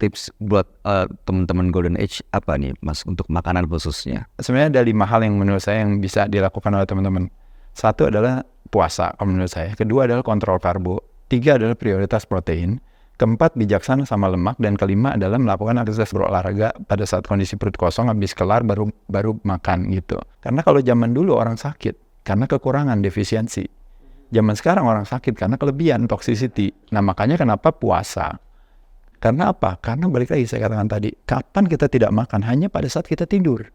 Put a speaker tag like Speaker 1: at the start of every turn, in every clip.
Speaker 1: tips buat teman-teman Golden Age apa nih Mas untuk makanan khususnya?
Speaker 2: Sebenarnya ada 5 hal yang menurut saya yang bisa dilakukan oleh teman-teman. Satu adalah puasa kalau menurut saya. Kedua adalah kontrol karbo. 3 adalah prioritas protein. Keempat, bijaksana sama lemak. Dan kelima adalah melakukan aktivitas berolahraga pada saat kondisi perut kosong, habis kelar baru makan gitu. Karena kalau zaman dulu orang sakit karena kekurangan, defisiensi. Zaman sekarang orang sakit karena kelebihan, toxicity. Nah makanya kenapa puasa? Karena apa? Karena balik lagi saya katakan tadi, kapan kita tidak makan? Hanya pada saat kita tidur.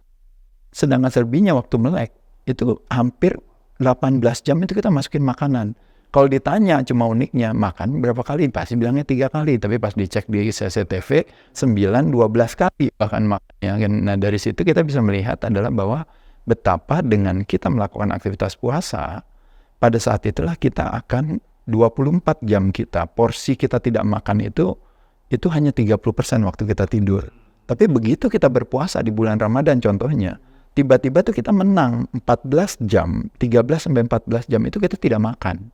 Speaker 2: Sedangkan selebihnya waktu melek, itu hampir 18 jam itu kita masukin makanan. Kalau ditanya cuma uniknya, makan berapa kali? Pasti bilangnya 3 kali. Tapi pas dicek di CCTV, 9-12 kali bahkan makannya. Nah dari situ kita bisa melihat adalah bahwa betapa dengan kita melakukan aktivitas puasa, pada saat itulah kita akan 24 jam kita, porsi kita tidak makan itu hanya 30% waktu kita tidur. Tapi begitu kita berpuasa di bulan Ramadan contohnya, tiba-tiba tuh kita menang 14 jam, 13-14 jam itu kita tidak makan.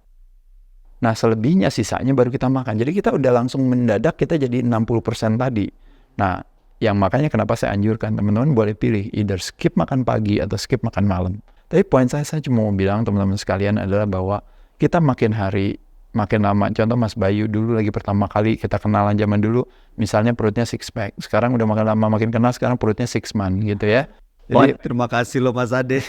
Speaker 2: Nah selebihnya sisanya baru kita makan. Jadi kita udah langsung mendadak kita jadi 60% tadi. Nah yang makanya kenapa saya anjurkan teman-teman boleh pilih either skip makan pagi atau skip makan malam. Tapi poin saya cuma mau bilang teman-teman sekalian adalah bahwa kita makin hari makin lama. Contoh Mas Bayu dulu lagi pertama kali kita kenalan zaman dulu, misalnya perutnya 6 pack. Sekarang udah makin lama makin kenal, sekarang perutnya 6 man gitu ya.
Speaker 1: Jadi terima kasih loh Mas Ade.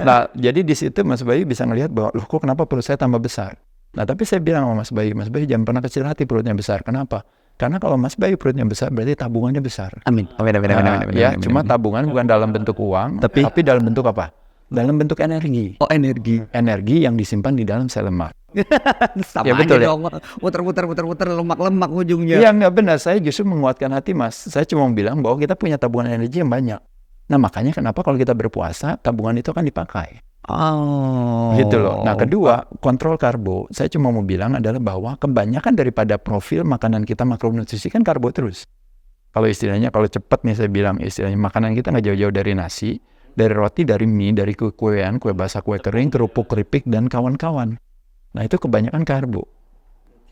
Speaker 2: Nah jadi di situ Mas Bayu bisa ngelihat bahwa loh kok kenapa perut saya tambah besar. Nah tapi saya bilang sama Mas Bayu jangan pernah kecil hati perutnya besar. Kenapa? Karena kalau Mas Bayu perutnya besar berarti tabungannya besar.
Speaker 1: Amin.
Speaker 2: Cuma tabungan bukan dalam bentuk uang, tapi dalam bentuk apa? Dalam bentuk energi.
Speaker 1: Oh energi.
Speaker 2: Energi yang disimpan di dalam sel lemak.
Speaker 1: Sama ya, betul aja dong. Muter-muter lemak-lemak ujungnya.
Speaker 2: Iya nggak benar. Saya justru menguatkan hati Mas. Saya cuma bilang bahwa kita punya tabungan energi yang banyak. Nah makanya kenapa kalau kita berpuasa tabungan itu akan dipakai.
Speaker 1: Oh.
Speaker 2: Gitu loh. Nah kedua, kontrol karbo. Saya cuma mau bilang adalah bahwa kebanyakan daripada profil makanan kita makronutrisi kan karbo terus. Kalau istilahnya, kalau cepat nih saya bilang istilahnya makanan kita nggak jauh-jauh dari nasi, dari roti, dari mie, dari kue-kuean, kue basah, kue kering, kerupuk, keripik, dan kawan-kawan. Nah itu kebanyakan karbo.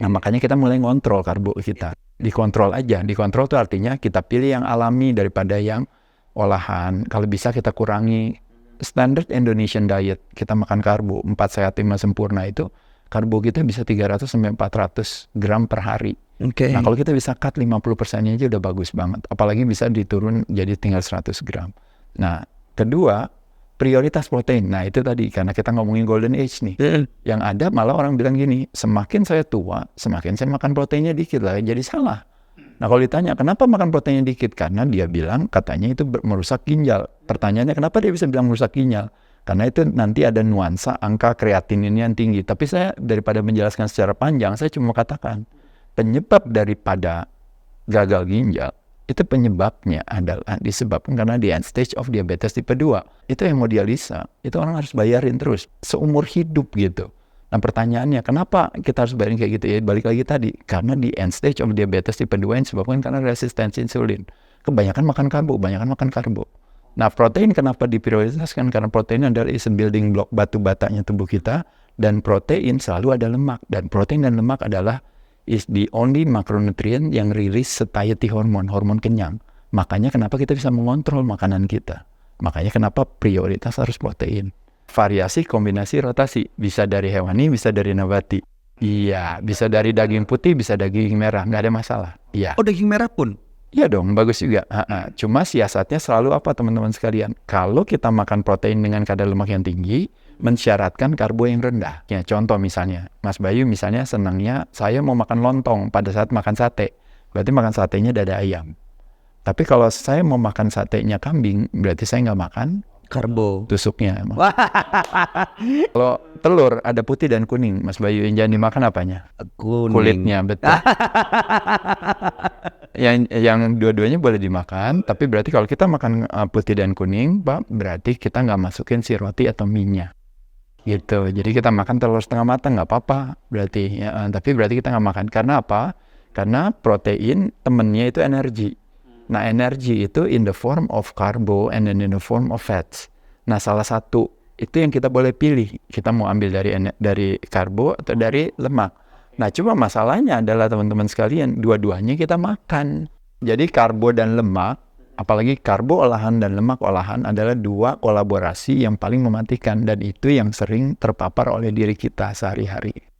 Speaker 2: Nah makanya kita mulai ngontrol karbo kita. Dikontrol aja. Dikontrol itu artinya kita pilih yang alami daripada yang olahan. Kalau bisa kita kurangi. Standard Indonesian diet, kita makan karbo 4 sehat 5 sempurna itu karbo kita bisa 300-400 gram per hari.
Speaker 1: Okay.
Speaker 2: Nah kalau kita bisa cut 50%-nya aja udah bagus banget. Apalagi bisa diturun jadi tinggal 100 gram. Nah kedua, prioritas protein. Nah itu tadi karena kita ngomongin Golden Age nih. Yang ada malah orang bilang gini, semakin saya tua, semakin saya makan proteinnya dikit lah, jadi salah. Nah kalau ditanya kenapa makan proteinnya dikit? Karena dia bilang katanya itu merusak ginjal. Pertanyaannya kenapa dia bisa bilang merusak ginjal? Karena itu nanti ada nuansa angka kreatinin yang tinggi. Tapi saya daripada menjelaskan secara panjang, saya cuma katakan penyebab daripada gagal ginjal itu penyebabnya adalah disebabkan karena di end stage of diabetes tipe 2. Itu hemodialisa. Itu orang harus bayarin terus seumur hidup gitu. Nah pertanyaannya, kenapa kita harus bayarin kayak gitu ya? Balik lagi tadi, karena di end stage of diabetes tipe 2 yang disebabkan karena resistensi insulin. Kebanyakan makan karbo. Nah protein kenapa diprioritaskan? Karena protein adalah is a building block batu batanya tubuh kita. Dan protein selalu ada lemak. Dan protein dan lemak adalah is the only macronutrient yang rilis satiety hormone, hormon kenyang. Makanya kenapa kita bisa mengontrol makanan kita. Makanya kenapa prioritas harus protein. Variasi, kombinasi, rotasi. Bisa dari hewani, bisa dari nabati. Iya, bisa dari daging putih, bisa daging merah. Nggak ada masalah. Iya.
Speaker 1: Oh daging merah pun?
Speaker 2: Iya dong, bagus juga. Cuma siasatnya selalu apa teman-teman sekalian? Kalau kita makan protein dengan kadar lemak yang tinggi, mensyaratkan karbo yang rendah. Ya, contoh misalnya, Mas Bayu misalnya senangnya saya mau makan lontong pada saat makan sate. Berarti makan satenya dada ayam. Tapi kalau saya mau makan satenya kambing, berarti saya nggak makan
Speaker 1: karbo,
Speaker 2: tusuknya. Kalau telur ada putih dan kuning, Mas Bayu yang jangan dimakan apanya?
Speaker 1: Kuning.
Speaker 2: Kulitnya, betul. yang dua-duanya boleh dimakan, tapi berarti kalau kita makan putih dan kuning, Pak, berarti kita nggak masukin si roti atau mie-nya. Gitu. Jadi kita makan telur setengah matang nggak apa-apa, berarti. Ya, tapi berarti kita nggak makan. Karena apa? Karena protein temennya itu energi. Nah energi itu in the form of carbo and then in the form of fats. Nah salah satu itu yang kita boleh pilih. Kita mau ambil dari karbo atau dari lemak. Nah, cuma masalahnya adalah teman-teman sekalian, dua-duanya kita makan. Jadi karbo dan lemak, apalagi karbo olahan dan lemak olahan adalah dua kolaborasi yang paling mematikan, dan itu yang sering terpapar oleh diri kita sehari-hari.